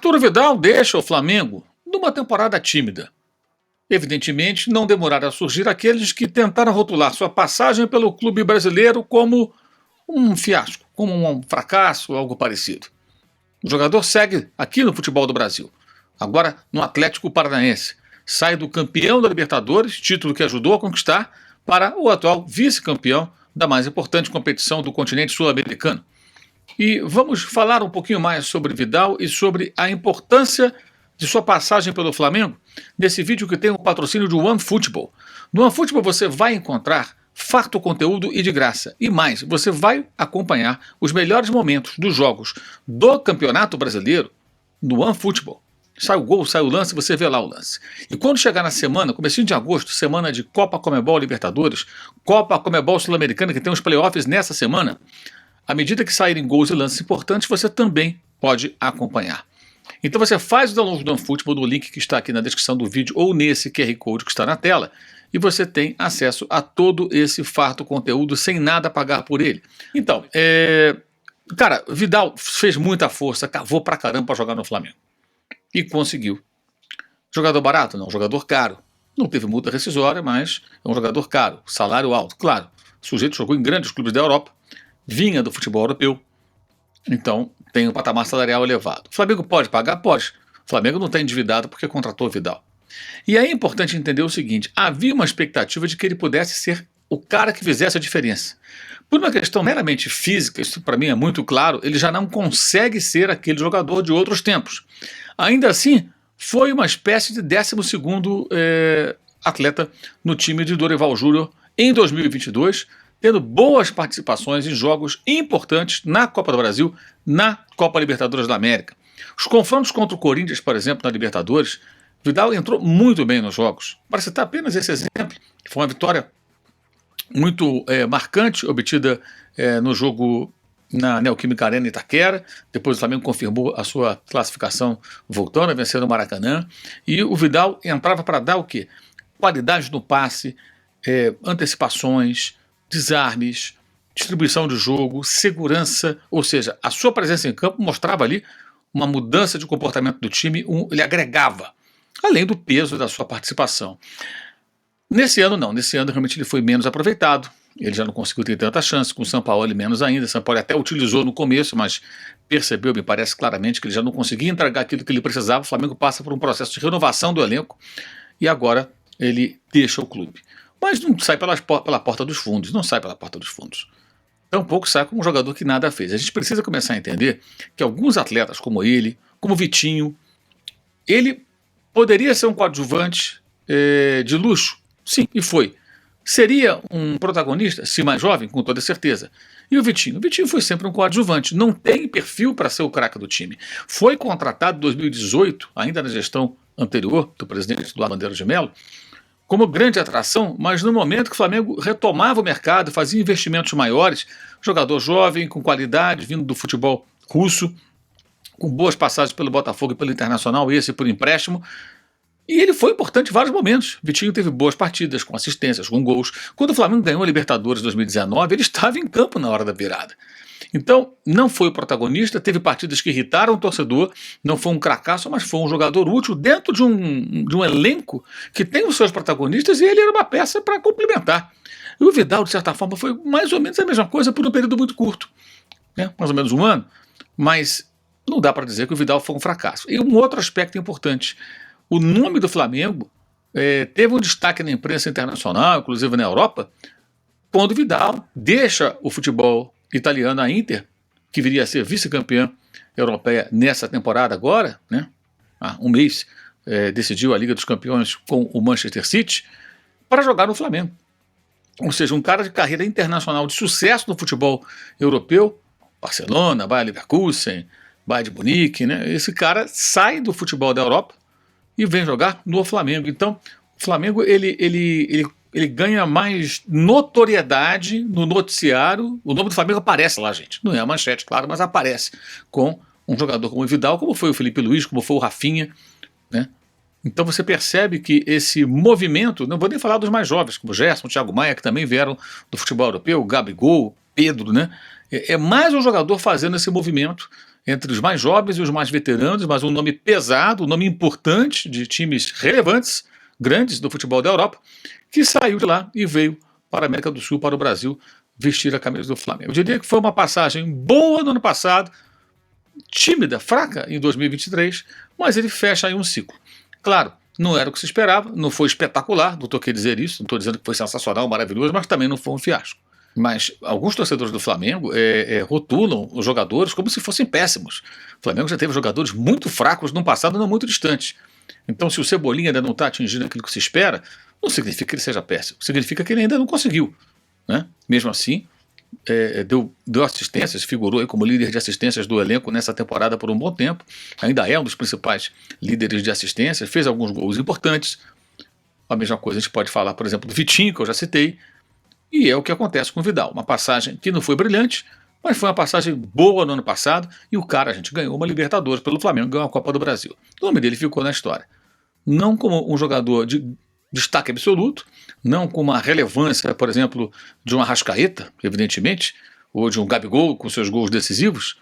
Arturo Vidal deixa o Flamengo numa temporada tímida. Evidentemente, não demoraram a surgir aqueles que tentaram rotular sua passagem pelo clube brasileiro como um fiasco, como um fracasso, algo parecido. O jogador segue aqui no futebol do Brasil, agora no Atlético Paranaense. Sai do campeão da Libertadores, título que ajudou a conquistar, para o atual vice-campeão da mais importante competição do continente sul-americano. E vamos falar um pouquinho mais sobre Vidal e sobre a importância de sua passagem pelo Flamengo nesse vídeo que tem o patrocínio de OneFootball. No OneFootball você vai encontrar farto conteúdo e de graça. E mais, você vai acompanhar os melhores momentos dos jogos do Campeonato Brasileiro no OneFootball. Sai o gol, sai o lance, você vê lá o lance. E quando chegar na semana, comecinho de agosto, semana de Copa Conmebol Libertadores, Copa Conmebol Sul-Americana, que tem os playoffs nessa semana, à medida que saírem gols e lances importantes, você também pode acompanhar. Então você faz o download do OneFootball no link que está aqui na descrição do vídeo ou nesse QR Code que está na tela e você tem acesso a todo esse farto conteúdo sem nada pagar por ele. Então, cara, Vidal fez muita força, cavou pra caramba pra jogar no Flamengo. E conseguiu. Jogador barato? Não, jogador caro. Não teve multa rescisória, mas é um jogador caro, salário alto. Claro, o sujeito jogou em grandes clubes da Europa, vinha do futebol europeu, então tem um patamar salarial elevado. O Flamengo pode pagar? Pode. O Flamengo não está endividado porque contratou o Vidal. E aí é importante entender o seguinte, havia uma expectativa de que ele pudesse ser o cara que fizesse a diferença. Por uma questão meramente física, isso para mim é muito claro, ele já não consegue ser aquele jogador de outros tempos. Ainda assim, foi uma espécie de 12º atleta no time de Dorival Júnior em 2022, tendo boas participações em jogos importantes na Copa do Brasil, na Copa Libertadores da América. Os confrontos contra o Corinthians, por exemplo, na Libertadores, Vidal entrou muito bem nos jogos. Para citar apenas esse exemplo, foi uma vitória muito marcante, obtida no jogo na Neoquímica Arena Itaquera. Depois o Flamengo confirmou a sua classificação voltando a vencer no Maracanã. E o Vidal entrava para dar o quê? Qualidade no passe, antecipações, desarmes, distribuição de jogo, segurança, ou seja, a sua presença em campo mostrava ali uma mudança de comportamento do time, ele agregava, além do peso da sua participação. Nesse ano não, nesse ano realmente ele foi menos aproveitado, ele já não conseguiu ter tanta chance, com o Sampaoli menos ainda, o Sampaoli até utilizou no começo, mas percebeu, me parece claramente, que ele já não conseguia entregar aquilo que ele precisava. O Flamengo passa por um processo de renovação do elenco e agora ele deixa o clube. Mas não sai pela porta dos fundos, não sai pela porta dos fundos. Tampouco sai como um jogador que nada fez. A gente precisa começar a entender que alguns atletas como ele, como o Vitinho, ele poderia ser um coadjuvante de luxo. Sim, e foi. Seria um protagonista, se mais jovem, com toda certeza. E o Vitinho? O Vitinho foi sempre um coadjuvante, não tem perfil para ser o craque do time. Foi contratado em 2018, ainda na gestão anterior do presidente Eduardo Bandeira de Mello, como grande atração, mas no momento que o Flamengo retomava o mercado, fazia investimentos maiores, jogador jovem, com qualidade, vindo do futebol russo, com boas passagens pelo Botafogo e pelo Internacional, esse por empréstimo, e ele foi importante em vários momentos. Vitinho teve boas partidas, com assistências, com gols. Quando o Flamengo ganhou a Libertadores em 2019, ele estava em campo na hora da virada. Então, não foi o protagonista, teve partidas que irritaram o torcedor, não foi um cracaço, mas foi um jogador útil dentro de um elenco que tem os seus protagonistas e ele era uma peça para complementar. E o Vidal, de certa forma, foi mais ou menos a mesma coisa por um período muito curto, né? Mais ou menos um ano, mas não dá para dizer que o Vidal foi um fracasso. E um outro aspecto importante, o nome do Flamengo teve um destaque na imprensa internacional, inclusive na Europa, quando o Vidal deixa o futebol italiano, a Inter, que viria a ser vice-campeã europeia nessa temporada agora, né? Há um mês decidiu a Liga dos Campeões com o Manchester City, para jogar no Flamengo. Ou seja, um cara de carreira internacional de sucesso no futebol europeu, Barcelona, Bayer Leverkusen, Bayern de Munique, né? Esse cara sai do futebol da Europa e vem jogar no Flamengo. Então, o Flamengo ele ganha mais notoriedade no noticiário. O nome do Flamengo aparece lá, gente. Não é a manchete, claro, mas aparece com um jogador como o Vidal, como foi o Felipe Luiz, como foi o Rafinha, né? Então você percebe que esse movimento, não vou nem falar dos mais jovens, como o Gerson, o Thiago Maia, que também vieram do futebol europeu, o Gabigol, Pedro, né? É mais um jogador fazendo esse movimento entre os mais jovens e os mais veteranos, mas um nome pesado, um nome importante de times relevantes, grandes do futebol da Europa, que saiu de lá e veio para a América do Sul, para o Brasil, vestir a camisa do Flamengo. Eu diria que foi uma passagem boa no ano passado, tímida, fraca em 2023, mas ele fecha aí um ciclo. Claro, não era o que se esperava, não foi espetacular, não estou querendo dizer isso, não estou dizendo que foi sensacional, maravilhoso, mas também não foi um fiasco. Mas alguns torcedores do Flamengo rotulam os jogadores como se fossem péssimos. O Flamengo já teve jogadores muito fracos num passado não muito distante. Então, se o Cebolinha ainda não está atingindo aquilo que se espera, não significa que ele seja péssimo, significa que ele ainda não conseguiu, né? Mesmo assim, deu assistências, figurou aí como líder de assistências do elenco nessa temporada por um bom tempo, ainda é um dos principais líderes de assistências, fez alguns gols importantes. A mesma coisa a gente pode falar, por exemplo, do Vitinho, que eu já citei, e é o que acontece com o Vidal, uma passagem que não foi brilhante, mas foi uma passagem boa no ano passado, e o cara, a gente ganhou uma Libertadores pelo Flamengo, ganhou a Copa do Brasil. O nome dele ficou na história. Não como um jogador de destaque absoluto, não com uma relevância, por exemplo, de um Arrascaeta, evidentemente, ou de um Gabigol com seus gols decisivos,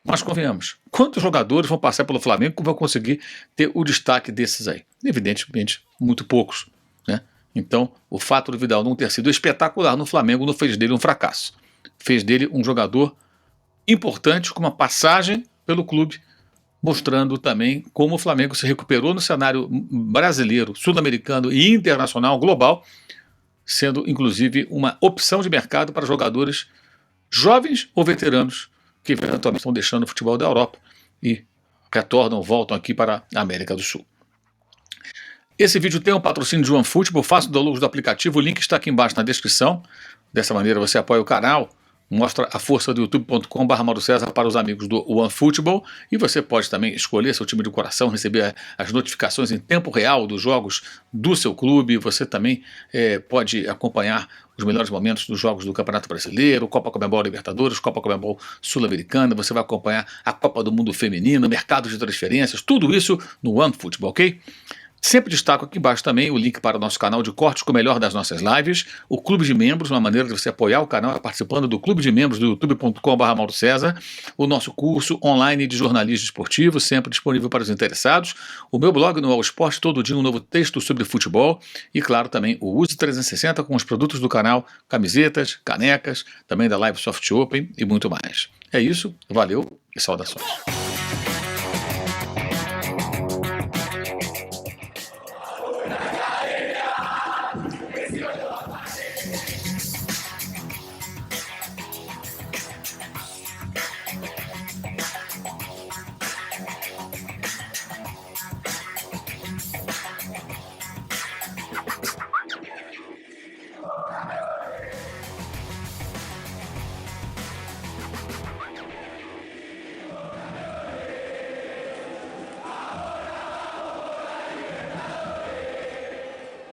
mas convenhamos, quantos jogadores vão passar pelo Flamengo que vão conseguir ter o destaque desses aí? Evidentemente, muito poucos, né? Então, o fato do Vidal não ter sido espetacular no Flamengo não fez dele um fracasso. Fez dele um jogador importante, com uma passagem pelo clube, mostrando também como o Flamengo se recuperou no cenário brasileiro, sul-americano e internacional, global, sendo inclusive uma opção de mercado para jogadores jovens ou veteranos que eventualmente estão deixando o futebol da Europa e retornam, voltam aqui para a América do Sul. Esse vídeo tem um patrocínio de OneFootball, faça o download do aplicativo, o link está aqui embaixo na descrição. Dessa maneira você apoia o canal, mostra a força do youtube.com/Mauro César para os amigos do OneFootball, e você pode também escolher seu time de coração, receber as notificações em tempo real dos jogos do seu clube. Você também pode acompanhar os melhores momentos dos jogos do Campeonato Brasileiro, Copa Conmebol Libertadores, Copa Conmebol Sul-Americana. Você vai acompanhar a Copa do Mundo Feminino, mercado de transferências, tudo isso no OneFootball, ok? Sempre destaco aqui embaixo também o link para o nosso canal de cortes com o melhor das nossas lives, o Clube de Membros, uma maneira de você apoiar o canal participando do Clube de Membros do youtube.com/Mauro César, o nosso curso online de jornalismo esportivo, sempre disponível para os interessados, o meu blog no All Sport, todo dia um novo texto sobre futebol, e claro também o Use 360 com os produtos do canal, camisetas, canecas, também da Live Soft Open e muito mais. É isso, valeu e saudações.